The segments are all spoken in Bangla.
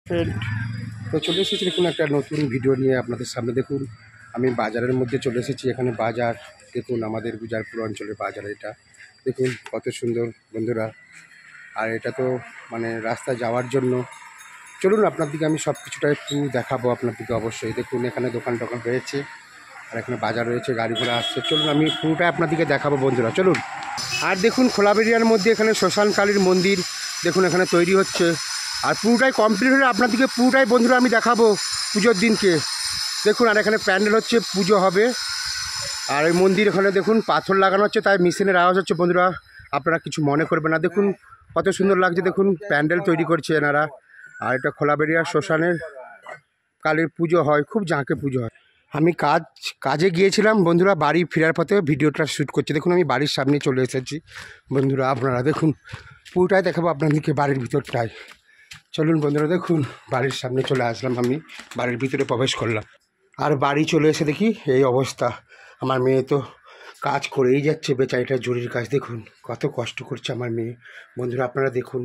ফ্রেন্ড, তো চলে এসেছি দেখুন একটা নতুন ভিডিও নিয়ে আপনাদের সামনে। দেখুন আমি বাজারের মধ্যে চলে এসেছি। এখানে বাজার দেখুন, আমাদের গুজারপুর অঞ্চলের বাজার। এটা দেখুন কত সুন্দর বন্ধুরা। আর এটা তো মানে রাস্তা যাওয়ার জন্য। চলুন আপনার দিকে আমি সব কিছুটা একটু দেখাবো আপনার দিকে। অবশ্যই দেখুন এখানে দোকান টোকান রয়েছে, আর এখানে বাজার রয়েছে, গাড়ি ঘোড়া আসছে। চলুন আমি পুরোটাই আপনার দিকে দেখাবো বন্ধুরা, চলুন। আর দেখুন খোলাবেড়িয়ার মধ্যে এখানে শ্মশান কালীর মন্দির দেখুন এখানে তৈরি হচ্ছে, আর পুরোটাই কমপ্লিট হলে আপনাদেরকে পুরোটাই বন্ধুরা আমি দেখাবো পুজোর দিনকে। দেখুন আর এখানে প্যান্ডেল হচ্ছে, পুজো হবে। আর এই মন্দির এখানে দেখুন পাথর লাগানো হচ্ছে, তাই মেশিনের আওয়াজ হচ্ছে বন্ধুরা, আপনারা কিছু মনে করবেন না। দেখুন কত সুন্দর লাগছে, দেখুন প্যান্ডেল তৈরি করছে এনারা। আর এটা খোলাবেড়িয়ার শ্মশানের কালীর পুজো হয়, খুব জাঁকে পুজো হয়। আমি কাজে গিয়েছিলাম বন্ধুরা, বাড়ি ফেরার পথে ভিডিওটা শ্যুট করছি। দেখুন আমি বাড়ির সামনে চলে এসেছি বন্ধুরা, আপনারা দেখুন পুরোটাই দেখাবো আপনাদেরকে বাড়ির ভিতরটাই। চলুন বন্ধুরা, দেখুন বাড়ির সামনে চলে আসলাম, আমি বাড়ির ভিতরে প্রবেশ করলাম। আর বাড়ি চলে এসে দেখি এই অবস্থা। আমার মেয়ে তো কাজ করেই যাচ্ছে, বেচারিটা জরির কাজ। দেখুন কত কষ্ট করছে আমার মেয়ে বন্ধুরা, আপনারা দেখুন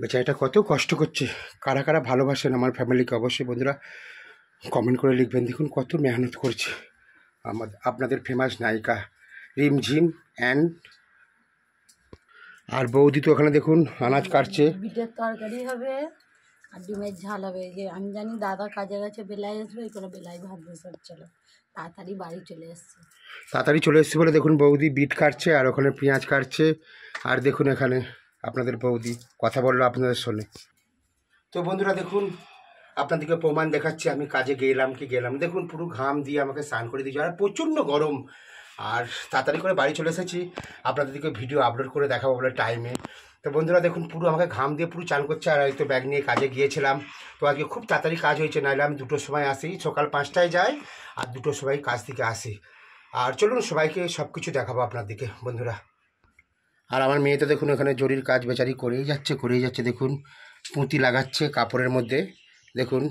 বেচারিটা কত কষ্ট করছে। কারা কারা ভালোবাসেন আমার ফ্যামিলিকে অবশ্যই বন্ধুরা কমেন্ট করে লিখবেন। দেখুন কত মেহনত করছে আপনাদের ফেমাস নায়িকা রিমঝিম অ্যান্ড। আর বৌদি তো ওখানে দেখুন আনাজ কাটছে। বিটের তরকারি হবে আর ডিমের ঝাল হবে। যে আমি জানি দাদা কাজে গেছে, বেলায় আসবে, এই করে বেলায় ভাত বসাচ্ছিল। তাড়াতাড়ি বাড়ি চলে এসছে। তাড়াতাড়ি চলে এসছে বলে দেখুন বৌদি বিট কাটছে, আর ওখানে পেঁয়াজ কাটছে। আর দেখুন এখানে আপনাদের বৌদি কথা বললো আপনাদের শোনে। তো বন্ধুরা দেখুন আপনাদেরকে প্রমাণ দেখাচ্ছি, আমি কাজে গেলাম। দেখুন পুরো ঘাম দিয়ে আমাকে স্নান করে দিয়েছে, আর প্রচণ্ড গরম। আর তাড়াতাড়ি করে বাড়ি চলে এসেছি, আপনাদেরকে ভিডিও আপলোড করে দেখাবো বলে টাইমে। তো বন্ধুরা দেখুন পুরো আমাকে ঘাম দিয়ে পুরো চান করছে। আর হয়তো ব্যাগ নিয়ে কাজে গিয়েছিলাম, তো আজকে খুব তাড়াতাড়ি কাজ হয়েছে। নাহলে আমি 2টোর সময় আসি, সকাল 5টায় যাই আর 2টোর সময় কাজ থেকে আসি। আর চলুন সবাইকে সব কিছু দেখাবো আপনার দিকে বন্ধুরা। আর আমার মেয়ে তো দেখুন এখানে জরির কাজ বেচারি করেই যাচ্ছে। দেখুন পুঁতি লাগাচ্ছে কাপড়ের মধ্যে। দেখুন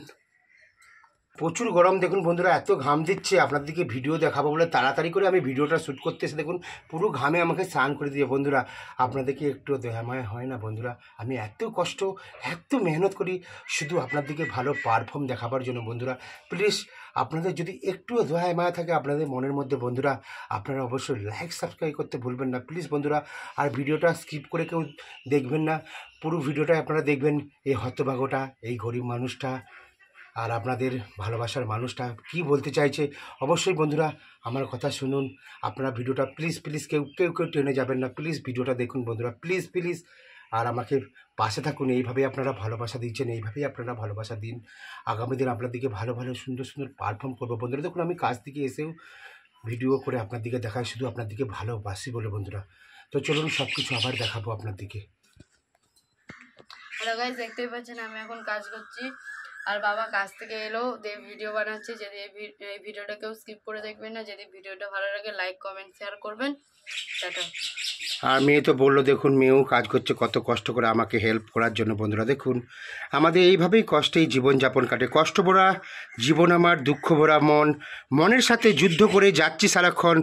প্রচুর গরম। দেখুন বন্ধুরা এত ঘাম দিচ্ছে, আপনাদেরকে ভিডিও দেখাবো বলে তাড়াতাড়ি করে আমি ভিডিওটা শ্যুট করতে এসে দেখুন পুরো ঘামে আমাকে স্নান করে দিয়ে বন্ধুরা। আপনাদেরকে একটু দয়াময় হয় না বন্ধুরা? আমি এত কষ্ট এত মেহনত করি শুধু আপনাদেরকে ভালো পারফর্ম দেখাবার জন্য বন্ধুরা। প্লিজ আপনাদের যদি একটুও দয়া মায়া থাকে আপনাদের মনের মধ্যে বন্ধুরা, আপনারা অবশ্যই লাইক সাবস্ক্রাইব করতে ভুলবেন না প্লিজ বন্ধুরা। আর ভিডিওটা স্কিপ করে কেউ দেখবেন না, পুরো ভিডিওটাই আপনারা দেখবেন। এই হতভাগটা, এই গরিব মানুষটা আর আপনাদের ভালোবাসার মানুষটা কি বলতে চাইছে অবশ্যই বন্ধুরা আমার কথা শুনুন। আপনারা ভিডিওটা প্লিজ কেউ টেনে যাবেন না, প্লিজ ভিডিওটা দেখুন বন্ধুরা, প্লিজ। আর আমাকে পাশে থাকুন, এইভাবেই আপনারা ভালোবাসা দিচ্ছেন, এইভাবেই আপনারা ভালোবাসা দিন। আগামী দিন আপনার দিকে ভালো সুন্দর পারফর্ম করবো বন্ধুরা। দেখুন আমি কাজ থেকে এসেও ভিডিও করে আপনার দিকে দেখাই, শুধু আপনার দিকে ভালোবাসি বলে বন্ধুরা। তো চলুন সব কিছু আবার দেখাবো আপনার দিকে। হ্যালো গাইস, দেখতেই পাচ্ছেন আমি এখন কাজ করছি, আর বাবা কাজ থেকে এলো দিয়ে ভিডিও বানাচ্ছে। যদি এই ভিডিওটা কেউ স্কিপ করে দেখবেন না। যদি ভিডিওটা ভালো লাগে লাইক কমেন্ট শেয়ার করবেন। টাটা। আর মেয়ে তো বললো, দেখুন মেয়েও কাজ করছে কত কষ্ট করে আমাকে হেল্প করার জন্য বন্ধুরা। দেখুন আমাদের এইভাবেই কষ্টেই জীবনযাপন কাটে, কষ্ট ভরা জীবন আমার, দুঃখ ভরা মনের সাথে যুদ্ধ করে যাচ্ছি সারাক্ষণ।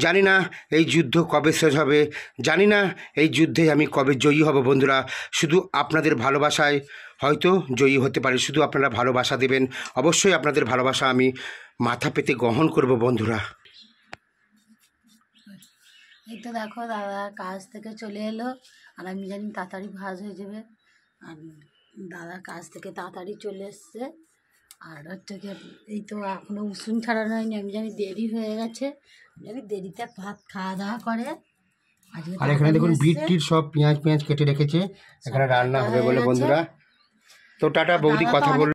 জানি না এই যুদ্ধ কবে শেষ হবে, জানি না এই যুদ্ধে আমি কবে জয়ী হব বন্ধুরা। শুধু আপনাদের ভালোবাসায় হয়তো জয়ী হতে পারি, শুধু আপনারা ভালোবাসা দেবেন। অবশ্যই আপনাদের ভালোবাসা আমি মাথা পেতে গ্রহণ করব বন্ধুরা। এই তো দেখো দাদা কাজ থেকে চলে এলো, আর আমি জানি তাড়াতাড়ি ভাজ হয়ে যাবে। আর দাদা কাজ থেকে তাড়াতাড়ি চলে এসছে। আর হচ্ছে এই তো এখনও উসুন ছাড়ানো হয়নি, আমি জানি দেরি হয়ে গেছে। জানি দেরিতে ভাত খাওয়া দাওয়া করে। আর এখানে দেখুন বিট টিট সব পেঁয়াজ কেটে রেখেছে, এখানে রান্না হবে বলে বন্ধুরা। তো টাটা, বৌদি কথা বল।